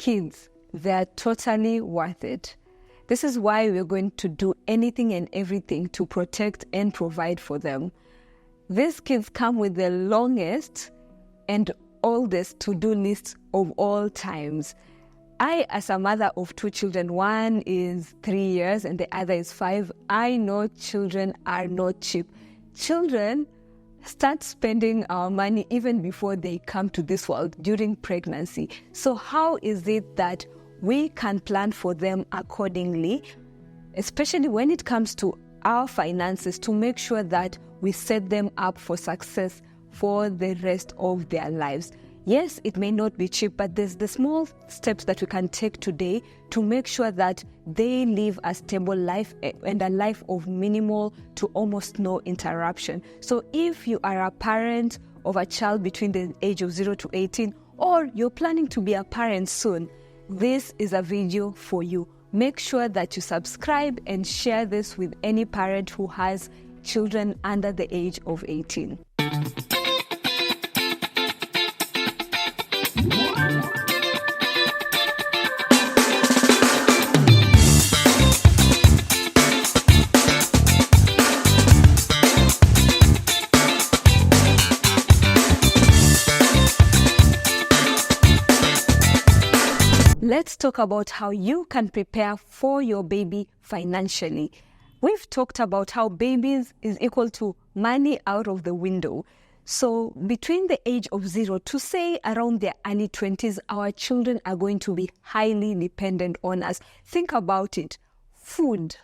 kids, they're totally worth it. This is why we're going to do anything and everything to protect and provide for them. These kids come with the longest and oldest to-do list of all times. I, as a mother of 2 children, one is 3 years and the other is 5, I know children are not cheap. Children start spending our money even before they come to this world during pregnancy. So how is it that we can plan for them accordingly, especially when it comes to our finances, to make sure that we set them up for success for the rest of their lives? Yes, it may not be cheap, but there's the small steps that we can take today to make sure that they live a stable life and a life of minimal to almost no interruption. So if you are a parent of a child between the age of 0 to 18, or you're planning to be a parent soon, this is a video for you. Make sure that you subscribe and share this with any parent who has children under the age of 18. Let's talk about how you can prepare for your baby financially. We've talked about how babies is equal to money out of the window. So between the age of 0 to say around their early 20s, our children are going to be highly dependent on us. Think about it. Food,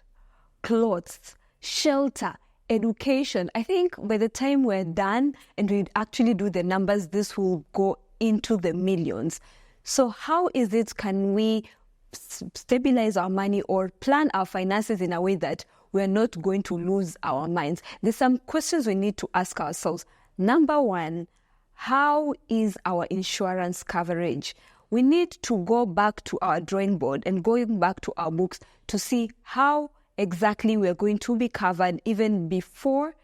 clothes, shelter, education. I think by the time we're done and we actually do the numbers, this will go into the millions. So how is it can we stabilize our money or plan our finances in a way that we're not going to lose our minds? There's some questions we need to ask ourselves. Number one, how is our insurance coverage? We need to go back to our drawing board and going back to our books to see how exactly we're going to be covered even before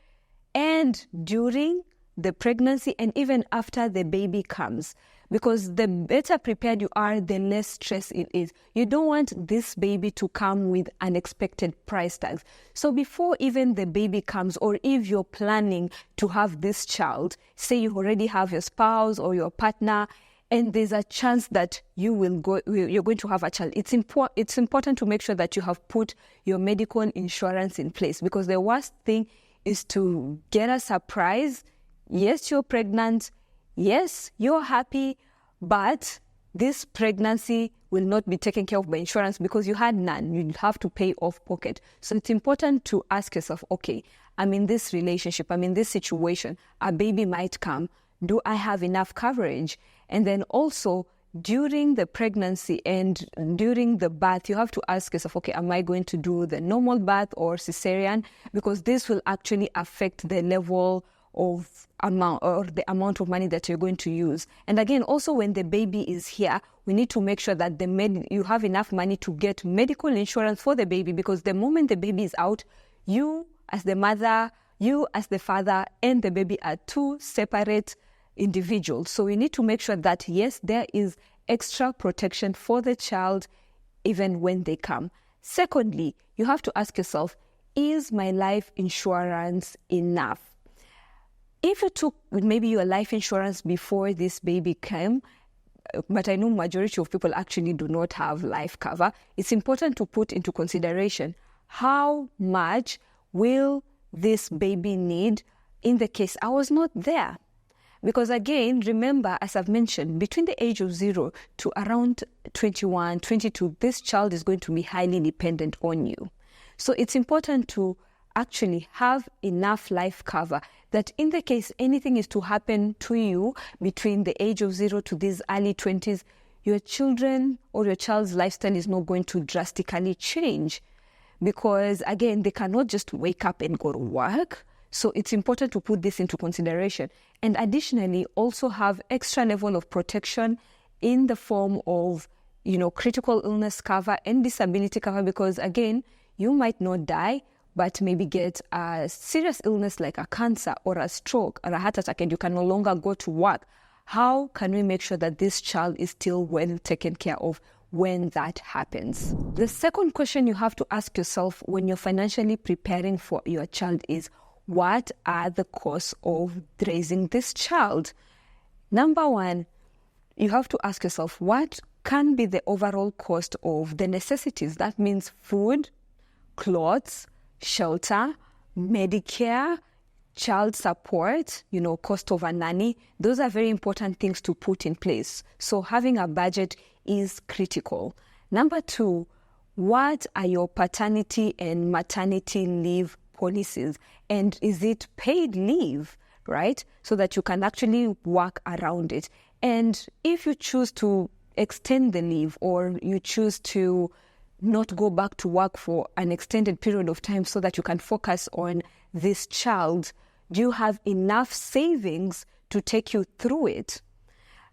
and during the pregnancy and even after the baby comes. Because the better prepared you are, the less stress it is. You don't want this baby to come with unexpected price tags. So before even the baby comes, or if you're planning to have this child, say you already have your spouse or your partner, and there's a chance that you're going to have a child, it's important to make sure that you have put your medical insurance in place, because the worst thing is to get a surprise. Yes, you're pregnant. Yes, you're happy, but this pregnancy will not be taken care of by insurance because you had none. You have to pay off pocket. So it's important to ask yourself, okay, I'm in this relationship, I'm in this situation, a baby might come. Do I have enough coverage? And then also during the pregnancy and during the birth, you have to ask yourself, okay, am I going to do the normal birth or cesarean? Because this will actually affect the level of amount or the amount of money that you're going to use. And again, also when the baby is here, we need to make sure that you have enough money to get medical insurance for the baby, because the moment the baby is out, you as the mother, you as the father, and the baby are two separate individuals. So we need to make sure that, yes, there is extra protection for the child even when they come. Secondly, you have to ask yourself, is my life insurance enough? If you took maybe your life insurance before this baby came, but I know majority of people actually do not have life cover, it's important to put into consideration how much will this baby need in the case I was not there. Because again, remember, as I've mentioned, between the age of 0 to around 21, 22, this child is going to be highly dependent on you. So it's important to actually have enough life cover that in the case anything is to happen to you between the age of 0 to these early 20s, your children or your child's lifestyle is not going to drastically change. Because again, they cannot just wake up and go to work. So it's important to put this into consideration. And additionally, also have extra level of protection in the form of, critical illness cover and disability cover, because again, you might not die, but maybe get a serious illness like a cancer or a stroke or a heart attack and you can no longer go to work. how can we make sure that this child is still well taken care of when that happens? The second question you have to ask yourself when you're financially preparing for your child is, what are the costs of raising this child? Number one, you have to ask yourself, what can be the overall cost of the necessities? That means food, clothes, shelter, Medicare, child support, cost of a nanny. Those are very important things to put in place. So having a budget is critical. Number two, what are your paternity and maternity leave policies? And is it paid leave, right? So that you can actually work around it. And if you choose to extend the leave, or you choose to not go back to work for an extended period of time so that you can focus on this child, do you have enough savings to take you through it?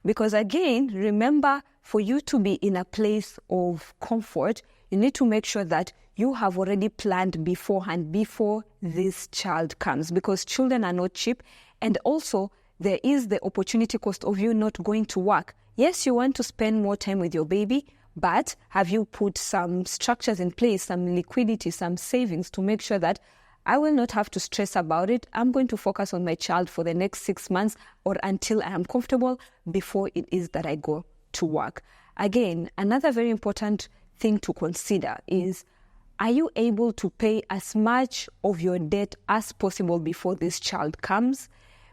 Because again, remember, for you to be in a place of comfort, you need to make sure that you have already planned beforehand, before this child comes, because children are not cheap. And also, there is the opportunity cost of you not going to work. Yes, you want to spend more time with your baby, but have you put some structures in place, some liquidity, some savings to make sure that I will not have to stress about it. I'm going to focus on my child for the next 6 months or until I am comfortable before it is that I go to work. Again, another very important thing to consider is, are you able to pay as much of your debt as possible before this child comes?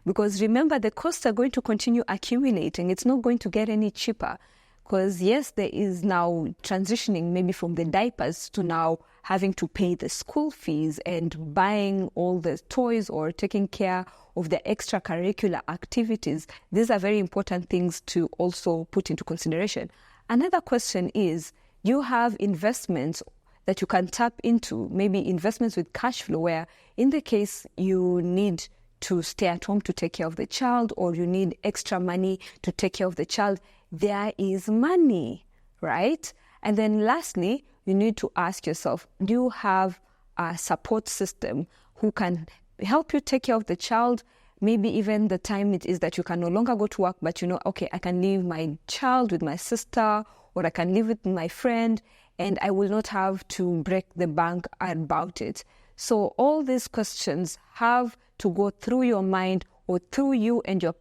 Because remember, the costs are going to continue accumulating. It's not going to get any cheaper. Because yes, there is now transitioning maybe from the diapers to now having to pay the school fees and buying all the toys or taking care of the extracurricular activities. These are very important things to also put into consideration. Another question is, you have investments that you can tap into, maybe investments with cash flow, where in the case you need to stay at home to take care of the child, or you need extra money to take care of the child, there is money, right? And then lastly, you need to ask yourself, do you have a support system who can help you take care of the child? Maybe even the time it is that you can no longer go to work, but okay, I can leave my child with my sister, or I can live with my friend, and I will not have to break the bank about it. So all these questions have to go through your mind, or through you and your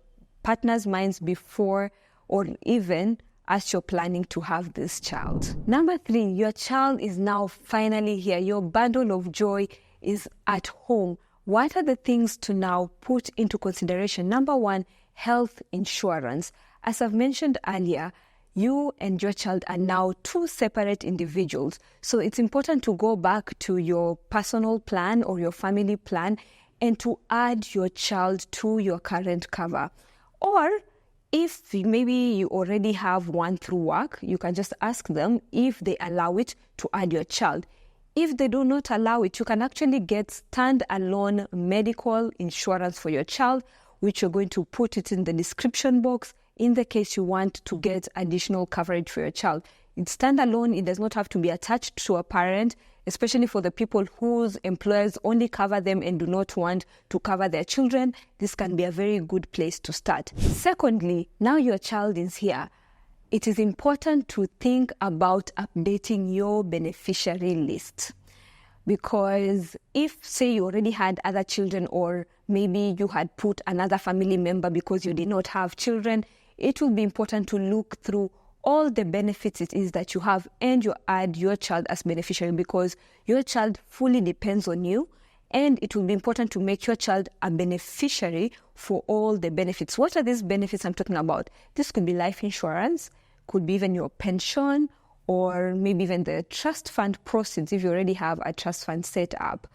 partner's minds, before or even as you're planning to have this child. Number 3, your child is now finally here. Your bundle of joy is at home. What are the things to now put into consideration? Number 1, health insurance. As I've mentioned earlier, you and your child are now 2 separate individuals. So it's important to go back to your personal plan or your family plan and to add your child to your current cover. Or if maybe you already have one through work, you can just ask them if they allow it to add your child. If they do not allow it, you can actually get stand-alone medical insurance for your child, which you're going to put it in the description box in the case you want to get additional coverage for your child. It's standalone. It does not have to be attached to a parent, especially for the people whose employers only cover them and do not want to cover their children. This can be a very good place to start. Secondly, now your child is here, it is important to think about updating your beneficiary list. Because if, say, you already had other children, or maybe you had put another family member because you did not have children, it will be important to look through all the benefits it is that you have, and you add your child as beneficiary, because your child fully depends on you, and it will be important to make your child a beneficiary for all the benefits. What are these benefits I'm talking about? This could be life insurance, could be even your pension, or maybe even the trust fund proceeds if you already have a trust fund set up.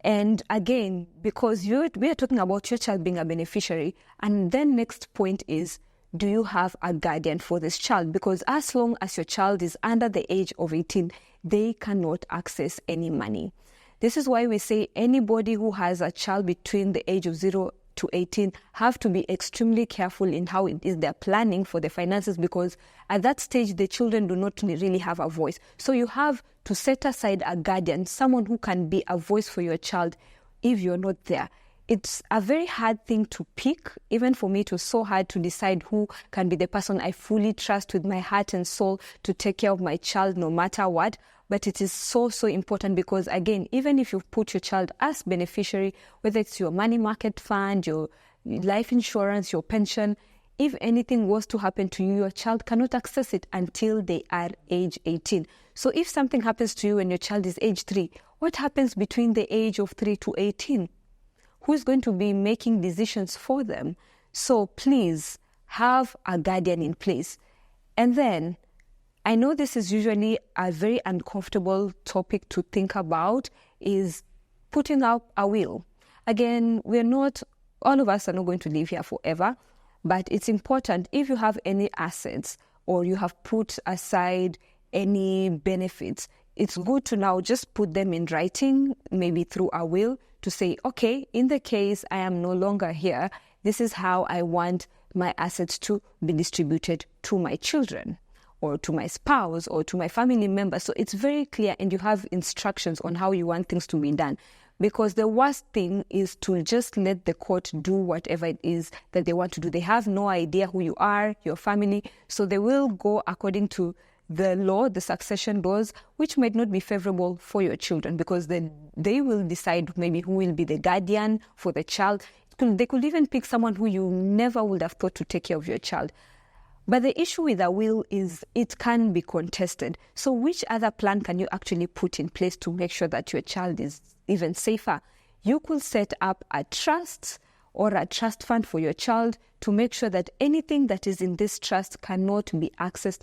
And again, because we are talking about your child being a beneficiary, and then next point is, do you have a guardian for this child? Because as long as your child is under the age of 18, they cannot access any money. This is why we say anybody who has a child between the age of 0 to 18 have to be extremely careful in how it is they're planning for the finances, because at that stage, the children do not really have a voice. So you have to set aside a guardian, someone who can be a voice for your child if you're not there. it's a very hard thing to pick. Even for me, it was so hard to decide who can be the person I fully trust with my heart and soul to take care of my child no matter what. But it is so, so important because, again, even if you put your child as beneficiary, whether it's your money market fund, your life insurance, your pension, if anything was to happen to you, your child cannot access it until they are age 18. So if something happens to you when your child is age 3, what happens between the age of 3 to 18? Who's going to be making decisions for them? So please have a guardian in place. And then, I know this is usually a very uncomfortable topic to think about, is putting out a will. Again, all of us are not going to live here forever, but it's important if you have any assets or you have put aside any benefits, it's good to now just put them in writing, maybe through a will, to say, okay, in the case I am no longer here, this is how I want my assets to be distributed to my children or to my spouse or to my family members. So it's very clear and you have instructions on how you want things to be done. Because the worst thing is to just let the court do whatever it is that they want to do. They have no idea who you are, your family, so they will go according to the law, the succession laws, which might not be favorable for your children, because then they will decide maybe who will be the guardian for the child. They could even pick someone who you never would have thought to take care of your child. But the issue with a will is it can be contested. So which other plan can you actually put in place to make sure that your child is even safer? You could set up a trust or a trust fund for your child to make sure that anything that is in this trust cannot be accessed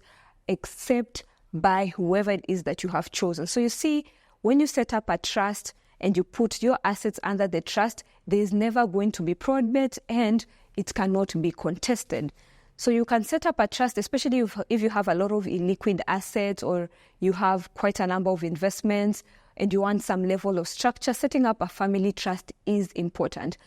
except by whoever it is that you have chosen. So you see, when you set up a trust and you put your assets under the trust, there is never going to be probate and it cannot be contested. So you can set up a trust, especially if you have a lot of illiquid assets or you have quite a number of investments and you want some level of structure. Setting up a family trust is important.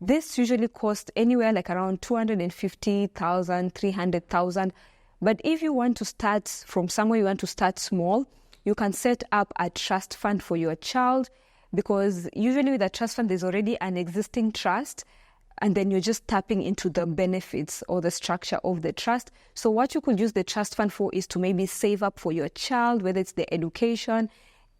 This usually costs anywhere like around $250,000, $300,000. But if you want to start from somewhere, you want to start small, you can set up a trust fund for your child, because usually with a trust fund, there's already an existing trust, and then you're just tapping into the benefits or the structure of the trust. So what you could use the trust fund for is to maybe save up for your child, whether it's the education.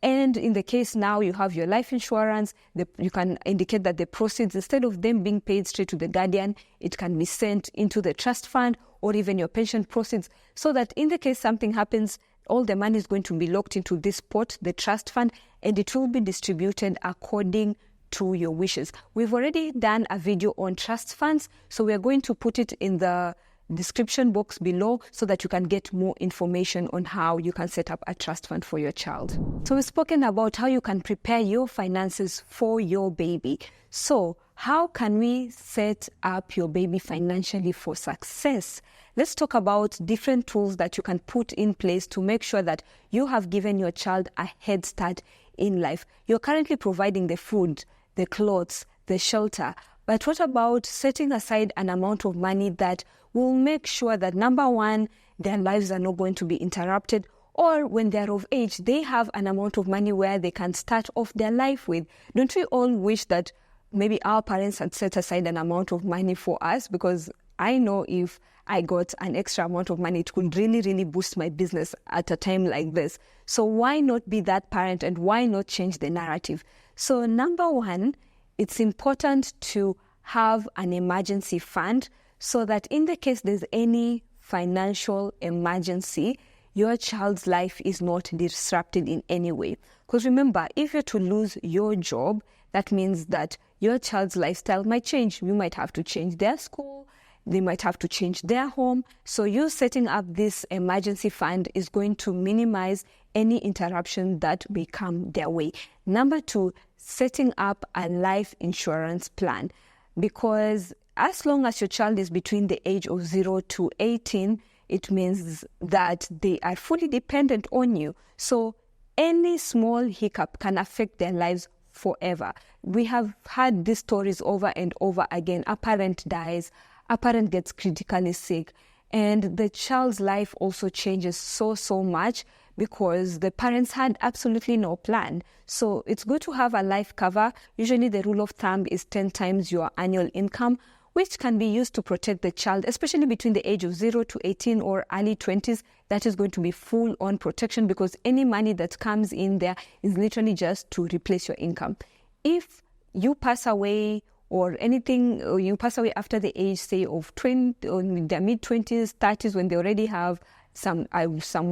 And in the case now you have your life insurance, you can indicate that the proceeds, instead of them being paid straight to the guardian, it can be sent into the trust fund or even your pension proceeds, so that in the case something happens, all the money is going to be locked into this pot, the trust fund, and it will be distributed according to your wishes. We've already done a video on trust funds, so we are going to put it in the description box below so that you can get more information on how you can set up a trust fund for your child. So we've spoken about how you can prepare your finances for your baby. So how can we set up your baby financially for success? Let's talk about different tools that you can put in place to make sure that you have given your child a head start in life. You're currently providing the food, the clothes, the shelter. But what about setting aside an amount of money that will make sure that, number one, their lives are not going to be interrupted, or when they're of age, they have an amount of money where they can start off their life with? Don't we all wish that maybe our parents had set aside an amount of money for us? Because I know if I got an extra amount of money, it could really, really boost my business at a time like this. So why not be that parent, and why not change the narrative? So number one, it's important to have an emergency fund so that in the case there's any financial emergency, your child's life is not disrupted in any way. Because remember, if you're to lose your job, that means that your child's lifestyle might change. You might have to change their school, they might have to change their home. So you setting up this emergency fund is going to minimize any interruption that may come their way. Number two, setting up a life insurance plan, because as long as your child is between the age of 0 to 18, it means that they are fully dependent on you. So any small hiccup can affect their lives forever. We have had these stories over and over again. A parent dies, a parent gets critically sick, and the child's life also changes so much because the parents had absolutely no plan. So it's good to have a life cover. Usually the rule of thumb is 10 times your annual income, which can be used to protect the child, especially between the age of 0 to 18 or early 20s. That is going to be full-on protection, because any money that comes in there is literally just to replace your income. If you pass away or anything, or you pass away after the age, say, of 20, or in their mid-20s, 30s, when they already have some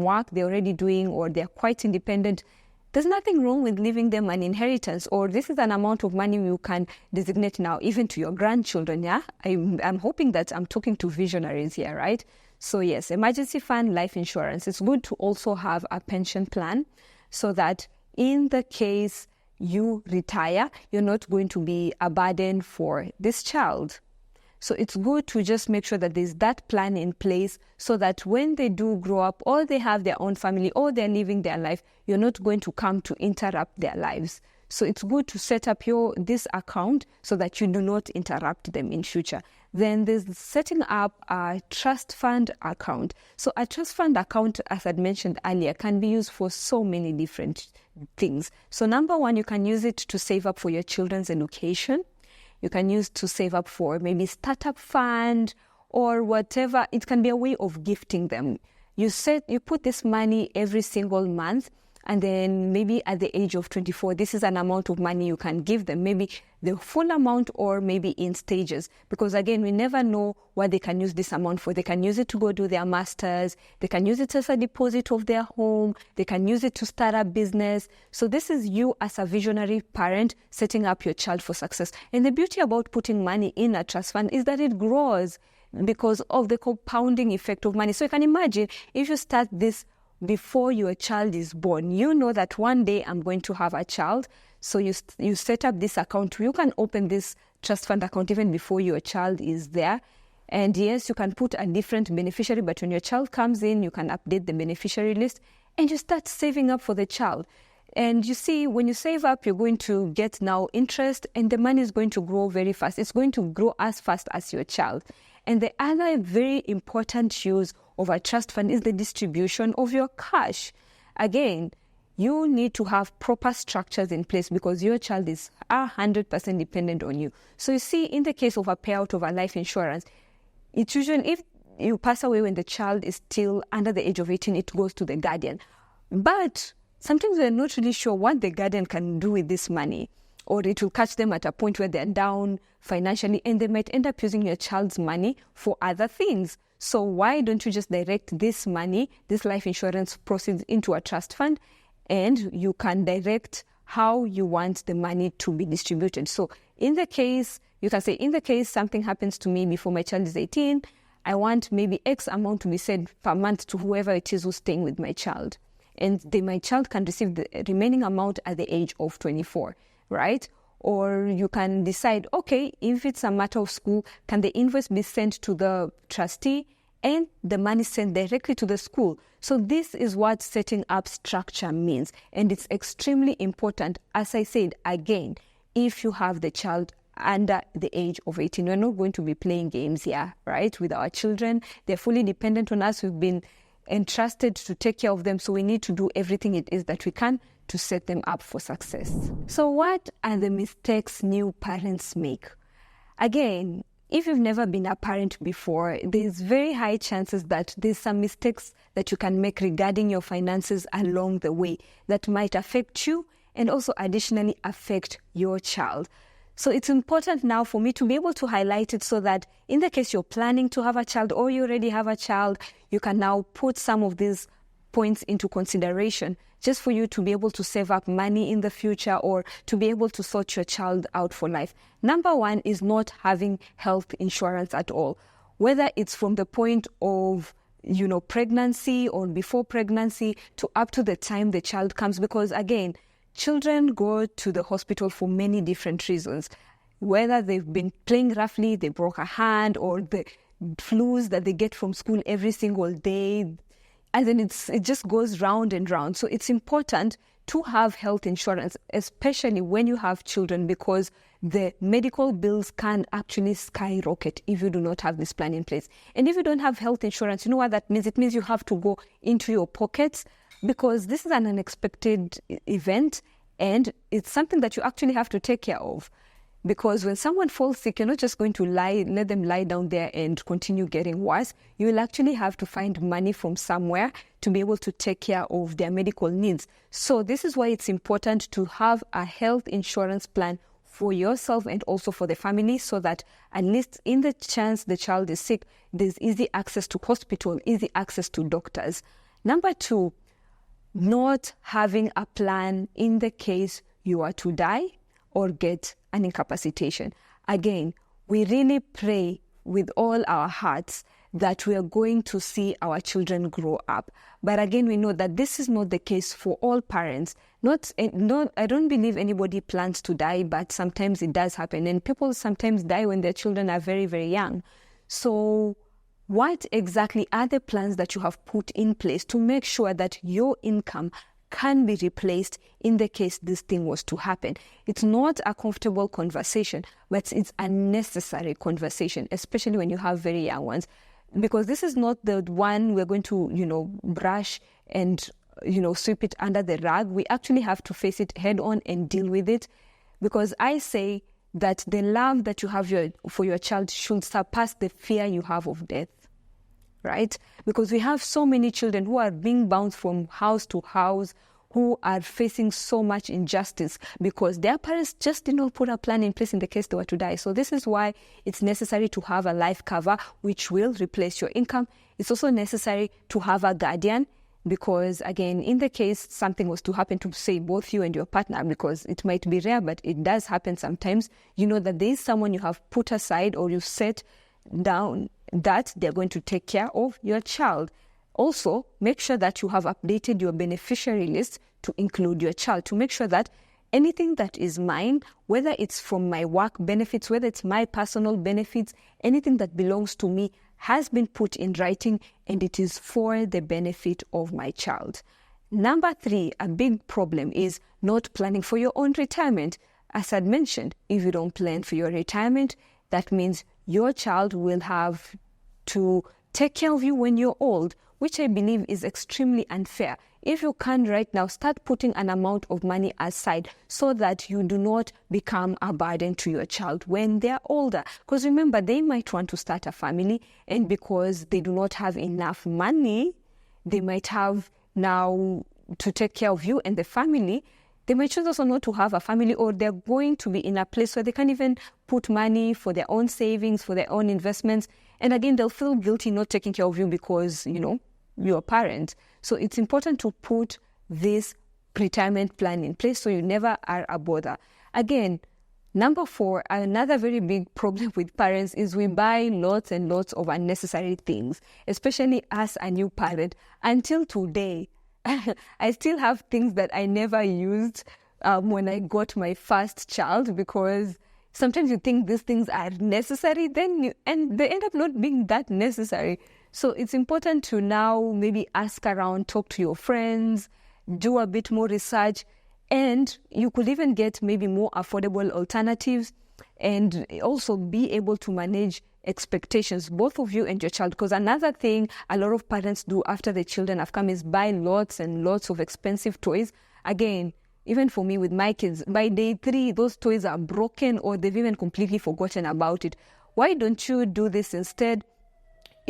work they're already doing, or they're quite independent, there's nothing wrong with leaving them an inheritance, or this is an amount of money you can designate now, even to your grandchildren, yeah? I'm hoping that I'm talking to visionaries here, right? So yes, emergency fund, life insurance. It's good to also have a pension plan, so that in the case you retire, you're not going to be a burden for this child. So it's good to just make sure that there's that plan in place, so that when they do grow up, or they have their own family, or they're living their life, you're not going to come to interrupt their lives. So it's good to set up this account so that you do not interrupt them in future. Then there's setting up a trust fund account. So a trust fund account, as I mentioned earlier, can be used for so many different things. So number one, you can use it to save up for your children's education. You can use to save up for maybe startup fund or whatever. It can be a way of gifting them. You put this money every single month, and then maybe at the age of 24, this is an amount of money you can give them, maybe the full amount or maybe in stages. Because again, we never know what they can use this amount for. They can use it to go do their masters. They can use it as a deposit of their home. They can use it to start a business. So this is you as a visionary parent setting up your child for success. And the beauty about putting money in a trust fund is that it grows because of the compounding effect of money. So you can imagine if you start this before your child is born, you know that one day I'm going to have a child. So you set up this account. You can open this trust fund account even before your child is there. And yes, you can put a different beneficiary, but when your child comes in, you can update the beneficiary list and you start saving up for the child. And you see, when you save up, you're going to get now interest, and the money is going to grow very fast. It's going to grow as fast as your child. And the other very important use of a trust fund is the distribution of your cash. Again, you need to have proper structures in place because your child is 100% dependent on you. So you see, in the case of a payout of a life insurance, it's usually, if you pass away when the child is still under the age of 18, it goes to the guardian. But sometimes we're not really sure what the guardian can do with this money, or it will catch them at a point where they're down financially and they might end up using your child's money for other things. So why don't you just direct this money, this life insurance proceeds, into a trust fund, and you can direct how you want the money to be distributed. So in the case, you can say, in the case something happens to me before my child is 18, I want maybe X amount to be sent per month to whoever it is who's staying with my child. And my child can receive the remaining amount at the age of 24, right? Or you can decide, okay, if it's a matter of school, can the invoice be sent to the trustee and the money sent directly to the school? So this is what setting up structure means. And it's extremely important, as I said, again, if you have the child under the age of 18, we're not going to be playing games here, right? With our children, they're fully dependent on us. We've been entrusted to take care of them. So we need to do everything it is that we can to set them up for success. So what are the mistakes new parents make? Again, if you've never been a parent before, there's very high chances that there's some mistakes that you can make regarding your finances along the way that might affect you and also additionally affect your child. So it's important now for me to be able to highlight it so that in the case you're planning to have a child or you already have a child, you can now put some of these points into consideration just for you to be able to save up money in the future or to be able to sort your child out for life. Number one is not having health insurance at all, whether it's from the point of pregnancy or before pregnancy to up to the time the child comes, because again, children go to the hospital for many different reasons, whether they've been playing roughly, they broke a hand, or the flus that they get from school every single day. And then it just goes round and round. So it's important to have health insurance, especially when you have children, because the medical bills can actually skyrocket if you do not have this plan in place. And if you don't have health insurance, you know what that means? It means you have to go into your pockets because this is an unexpected event, and it's something that you actually have to take care of. Because when someone falls sick, you're not just going to let them lie down there and continue getting worse. You will actually have to find money from somewhere to be able to take care of their medical needs. So this is why it's important to have a health insurance plan for yourself and also for the family, so that at least in the chance the child is sick, there's easy access to hospital, easy access to doctors. Number 2, not having a plan in the case you are to die or get an incapacitation. Again, we really pray with all our hearts that we are going to see our children grow up. But again, we know that this is not the case for all parents. I don't believe anybody plans to die, but sometimes it does happen. And people sometimes die when their children are very, very young. So what exactly are the plans that you have put in place to make sure that your income can be replaced in the case this thing was to happen? It's not a comfortable conversation, but it's a necessary conversation, especially when you have very young ones, because this is not the one we're going to, brush and, sweep it under the rug. We actually have to face it head on and deal with it, because I say that the love that you have for your child should surpass the fear you have of death. Right? Because we have so many children who are being bounced from house to house, who are facing so much injustice because their parents just did not put a plan in place in the case they were to die. So this is why it's necessary to have a life cover which will replace your income. It's also necessary to have a guardian, because again, in the case something was to happen to, say, both you and your partner, because it might be rare, but it does happen sometimes, you know that there is someone you have put aside or you set down that they're going to take care of your child. Also, make sure that you have updated your beneficiary list to include your child, to make sure that anything that is mine, whether it's from my work benefits, whether it's my personal benefits, anything that belongs to me has been put in writing and it is for the benefit of my child. Number 3, a big problem is not planning for your own retirement. As I'd mentioned, if you don't plan for your retirement, that means your child will have to take care of you when you're old, which I believe is extremely unfair. If you can right now, start putting an amount of money aside so that you do not become a burden to your child when they're older. Because remember, they might want to start a family, and because they do not have enough money, they might have now to take care of you and the family. They might choose also not to have a family, or they're going to be in a place where they can't even put money for their own savings, for their own investments. And again, they'll feel guilty not taking care of you because, you're a parent. So it's important to put this retirement plan in place so you never are a bother. Again, number 4, another very big problem with parents is we buy lots and lots of unnecessary things, especially as a new parent. Until today, I still have things that I never used when I got my first child, because sometimes you think these things are necessary, and they end up not being that necessary. So it's important to now maybe ask around, talk to your friends, do a bit more research, and you could even get maybe more affordable alternatives, and also be able to manage expectations, both of you and your child. Because another thing a lot of parents do after the children have come is buy lots and lots of expensive toys. Again, even for me with my kids, by day 3, those toys are broken or they've even completely forgotten about it. Why don't you do this instead?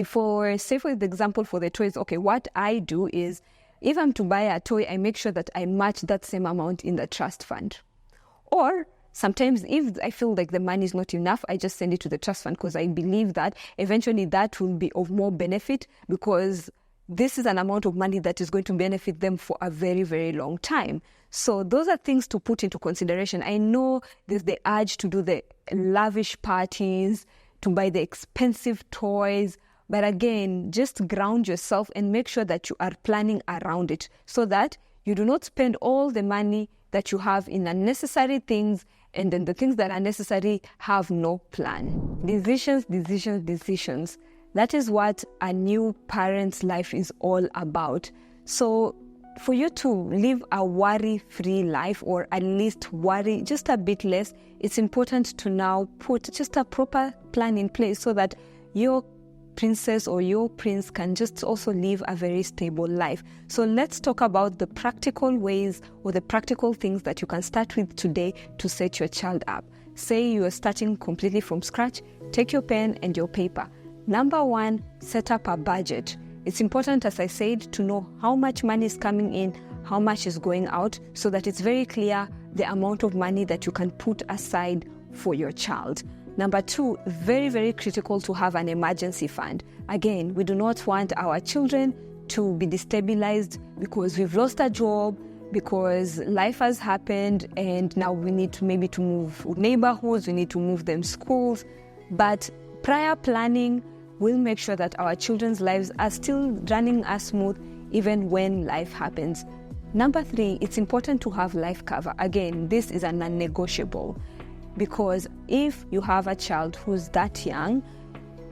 For example, for the toys, okay, what I do is, if I'm to buy a toy, I make sure that I match that same amount in the trust fund. Or sometimes if I feel like the money is not enough, I just send it to the trust fund, because I believe that eventually that will be of more benefit, because this is an amount of money that is going to benefit them for a very, very long time. So those are things to put into consideration. I know there's the urge to do the lavish parties, to buy the expensive toys, but again, just ground yourself and make sure that you are planning around it so that you do not spend all the money that you have in unnecessary things, and then the things that are necessary have no plan. Decisions. That is what a new parent's life is all about. So for you to live a worry-free life, or at least worry just a bit less, it's important to now put just a proper plan in place so that your princess or your prince can just also live a very stable life. So let's talk about the practical ways or the practical things that you can start with today to set your child up. Say you are starting completely from scratch, take your pen and your paper. Number one, set up a budget. It's important, as I said, to know how much money is coming in, how much is going out, so that it's very clear the amount of money that you can put aside for your child. Number two, very, very critical to have an emergency fund. Again, we do not want our children to be destabilized because we've lost a job, because life has happened, and now we need to maybe to move neighborhoods, we need to move them schools. But prior planning will make sure that our children's lives are still running as smooth even when life happens. Number three, it's important to have life cover. Again, this is a non-negotiable, because if you have a child who's that young,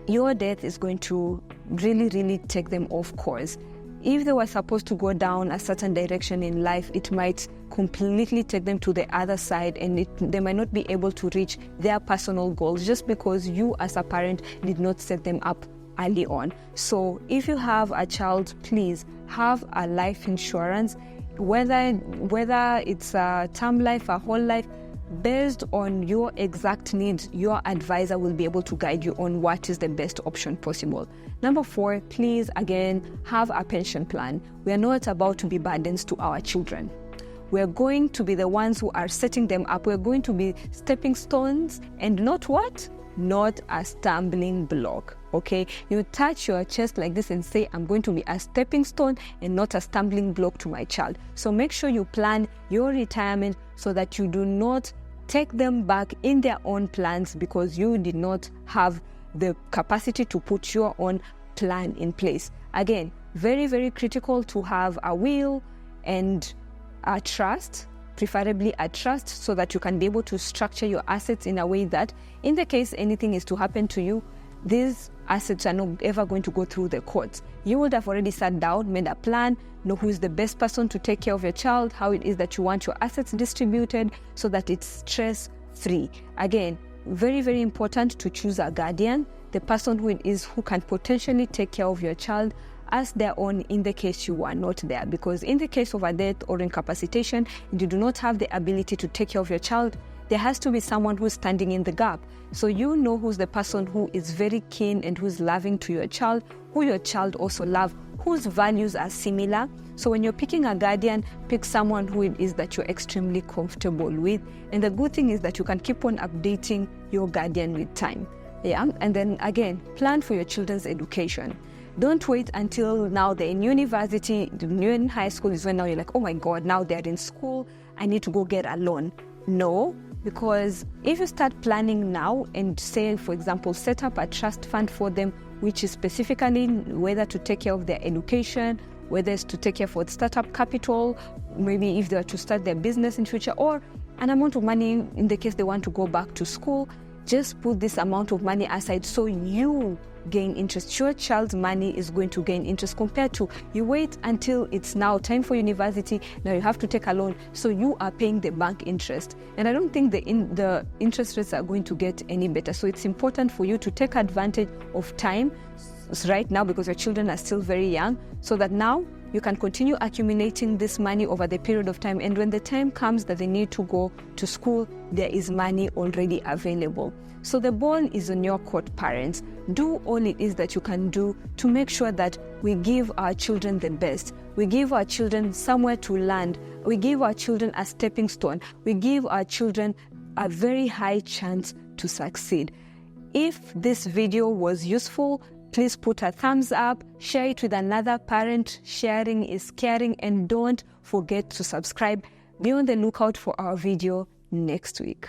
your death is going to really, really take them off course. If they were supposed to go down a certain direction in life, it might completely take them to the other side, and they might not be able to reach their personal goals just because you as a parent did not set them up early on. So if you have a child, please have a life insurance, whether it's a term life, a whole life. Based on your exact needs, your advisor will be able to guide you on what is the best option possible. Number four, please, again, have a pension plan. We are not about to be burdens to our children. We are going to be the ones who are setting them up. We're going to be stepping stones and not what? Not a stumbling block. Okay? You touch your chest like this and say, I'm going to be a stepping stone and not a stumbling block to my child. So make sure you plan your retirement so that you do not take them back in their own plans because you did not have the capacity to put your own plan in place. Again, very, very critical to have a will and a trust, preferably a trust, so that you can be able to structure your assets in a way that in the case anything is to happen to you, these assets are not ever going to go through the courts. You would have already sat down, made a plan, know who is the best person to take care of your child, how it is that you want your assets distributed so that it's stress-free. Again, very, very important to choose a guardian, the person who can potentially take care of your child as their own in the case you are not there. Because in the case of a death or incapacitation, you do not have the ability to take care of your child, there has to be someone who's standing in the gap. So you know who's the person who is very keen and who's loving to your child, who your child also loves, whose values are similar. So when you're picking a guardian, pick someone who it is that you're extremely comfortable with. And the good thing is that you can keep on updating your guardian with time. Yeah, and then again, plan for your children's education. Don't wait until now they're in university, you're in high school is when now you're like, oh my God, now they're in school, I need to go get a loan. No, because if you start planning now and say, for example, set up a trust fund for them, which is specifically whether to take care of their education, whether it's to take care for startup capital, maybe if they are to start their business in future, or an amount of money in the case they want to go back to school, just put this amount of money aside so you gain interest. Your child's money is going to gain interest compared to you wait until it's now time for university, now you have to take a loan, so you are paying the bank interest. And I don't think the interest rates are going to get any better. So it's important for you to take advantage of time right now because your children are still very young, so that now you can continue accumulating this money over the period of time. And when the time comes that they need to go to school, there is money already available. So the ball is on your court, parents. Do all it is that you can do to make sure that we give our children the best. We give our children somewhere to land. We give our children a stepping stone. We give our children a very high chance to succeed. If this video was useful, please put a thumbs up, share it with another parent. Sharing is caring, and don't forget to subscribe. Be on the lookout for our video next week.